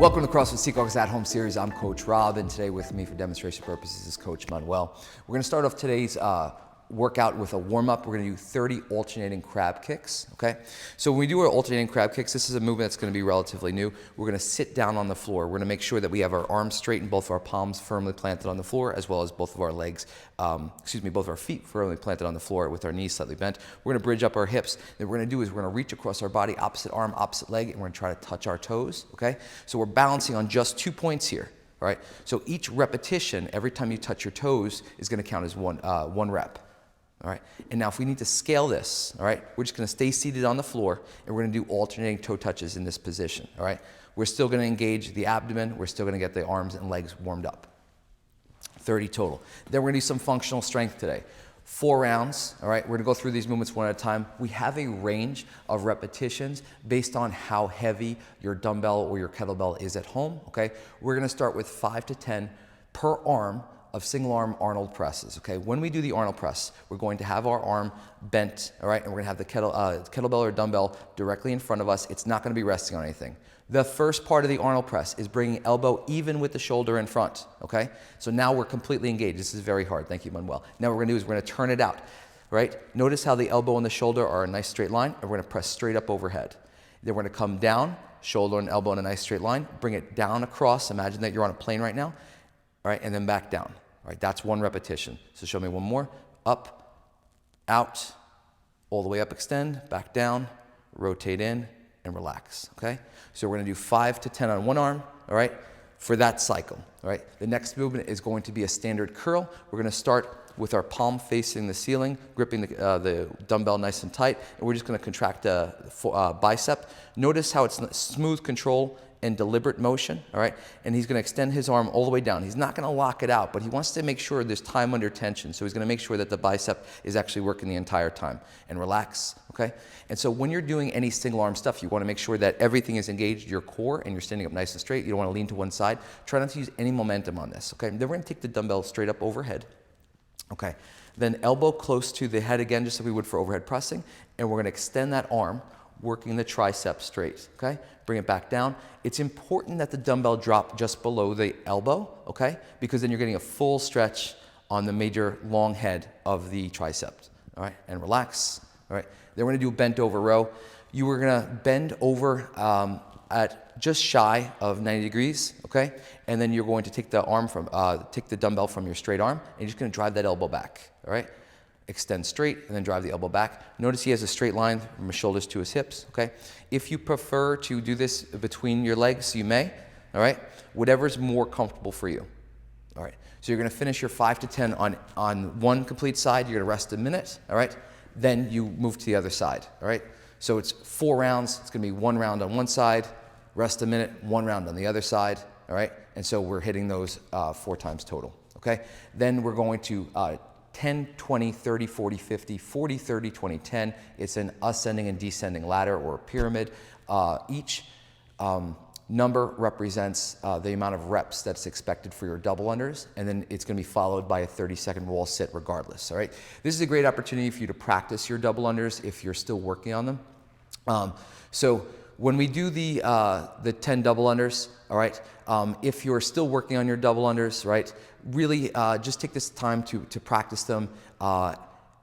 Welcome to CrossFit Seahawks at Home Series. I'm Coach Rob, and today with me for demonstration purposes is Coach Manuel. We're going to start off today's workout with a warm-up. We're going to do 30 alternating crab kicks, okay? So when we do our alternating crab kicks, this is a movement that's going to be relatively new. We're going to sit down on the floor. We're going to make sure that we have our arms straight and both of our palms firmly planted on the floor, as well as both of our legs, both of our feet firmly planted on the floor with our knees slightly bent. We're going to bridge up our hips. Then what we're going to do is we're going to reach across our body, opposite arm, opposite leg, and we're going to try to touch our toes, okay? So we're balancing on just 2 points here, all right? So each repetition, every time you touch your toes, is going to count as one rep. All right, and now if we need to scale this, all right, we're just gonna stay seated on the floor and we're gonna do alternating toe touches in this position, all right? We're still gonna engage the abdomen, we're still gonna get the arms and legs warmed up. 30 total. Then we're gonna do some functional strength today. 4 rounds, all right? We're gonna go through these movements one at a time. We have a range of repetitions based on how heavy your dumbbell or your kettlebell is at home, okay? We're gonna start with 5 to 10 per arm of single arm Arnold presses, okay? When we do the Arnold press, we're going to have our arm bent, all right? And we're gonna have the kettlebell or dumbbell directly in front of us. It's not gonna be resting on anything. The first part of the Arnold press is bringing elbow even with the shoulder in front, okay? So now we're completely engaged. This is very hard, thank you, Manuel. Now what we're gonna do is we're gonna turn it out, right? Notice how the elbow and the shoulder are a nice straight line, and we're gonna press straight up overhead. Then we're gonna come down, shoulder and elbow in a nice straight line, bring it down across, imagine that you're on a plane right now, all right, and then back down. All right, that's one repetition. So show me one more. Up, out, all the way up, extend, back down, rotate in, and relax, okay? So we're gonna do 5 to 10 on one arm, all right, for that cycle, all right? The next movement is going to be a standard curl. We're gonna start with our palm facing the ceiling, gripping the dumbbell nice and tight, and we're just gonna contract the bicep. Notice how it's smooth control and deliberate motion, all right? And he's gonna extend his arm all the way down. He's not gonna lock it out, but he wants to make sure there's time under tension. So he's gonna make sure that the bicep is actually working the entire time. And relax, okay? And so when you're doing any single arm stuff, you wanna make sure that everything is engaged, your core, and you're standing up nice and straight. You don't wanna lean to one side. Try not to use any momentum on this, okay? Then we're gonna take the dumbbell straight up overhead, okay? Then elbow close to the head again, just like we would for overhead pressing, and we're gonna extend that arm, working the triceps straight, okay? Bring it back down. It's important that the dumbbell drop just below the elbow, okay? Because then you're getting a full stretch on the major long head of the triceps, all right? And relax, all right? Then we're gonna do a bent over row. You were gonna bend over at just shy of 90 degrees, okay? And then you're going to take the dumbbell from your straight arm, and you're just gonna drive that elbow back, all right? Extend straight and then drive the elbow back. Notice he has a straight line from his shoulders to his hips, okay? If you prefer to do this between your legs, you may, all right? Whatever's more comfortable for you, all right? So you're gonna finish your 5 to 10 on one complete side, you're gonna rest a minute, all right? Then you move to the other side, all right? So it's 4 rounds, it's gonna be 1 round on one side, rest a minute, 1 round on the other side, all right? And so we're hitting those 4 times total, okay? Then we're going to 10, 20, 30, 40, 50, 40, 30, 20, 10. It's an ascending and descending ladder or a pyramid. Each number represents the amount of reps that's expected for your double unders, and then it's gonna be followed by a 30-second wall sit regardless, all right? This is a great opportunity for you to practice your double unders if you're still working on them. So when we do the 10 double unders, all right, if you're still working on your double unders, right, really just take this time to practice them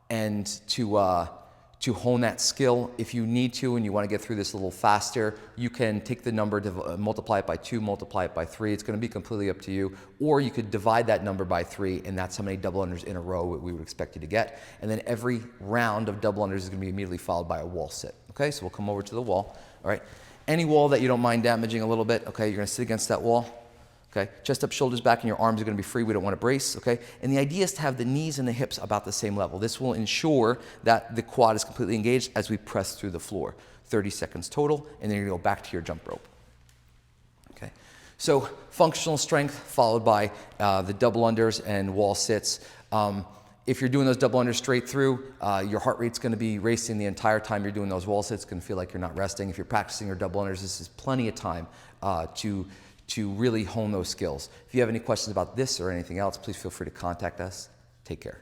and to hone that skill. If you need to and you want to get through this a little faster, you can take the number, multiply it by 2, multiply it by 3. It's going to be completely up to you. Or you could divide that number by 3, and that's how many double unders in a row we would expect you to get. And then every round of double unders is going to be immediately followed by a wall sit. Okay, so we'll come over to the wall. All right, any wall that you don't mind damaging a little bit, okay, you're going to sit against that wall. Okay, chest up, shoulders back, and your arms are going to be free. We don't want to brace, okay? And the idea is to have the knees and the hips about the same level. This will ensure that the quad is completely engaged as we press through the floor. 30 seconds total, and then you're going to go back to your jump rope. Okay, so functional strength followed by the double unders and wall sits. If you're doing those double unders straight through, your heart rate's going to be racing the entire time you're doing those wall sits. It's going to feel like you're not resting. If you're practicing your double unders, this is plenty of time to really hone those skills. If you have any questions about this or anything else, please feel free to contact us. Take care.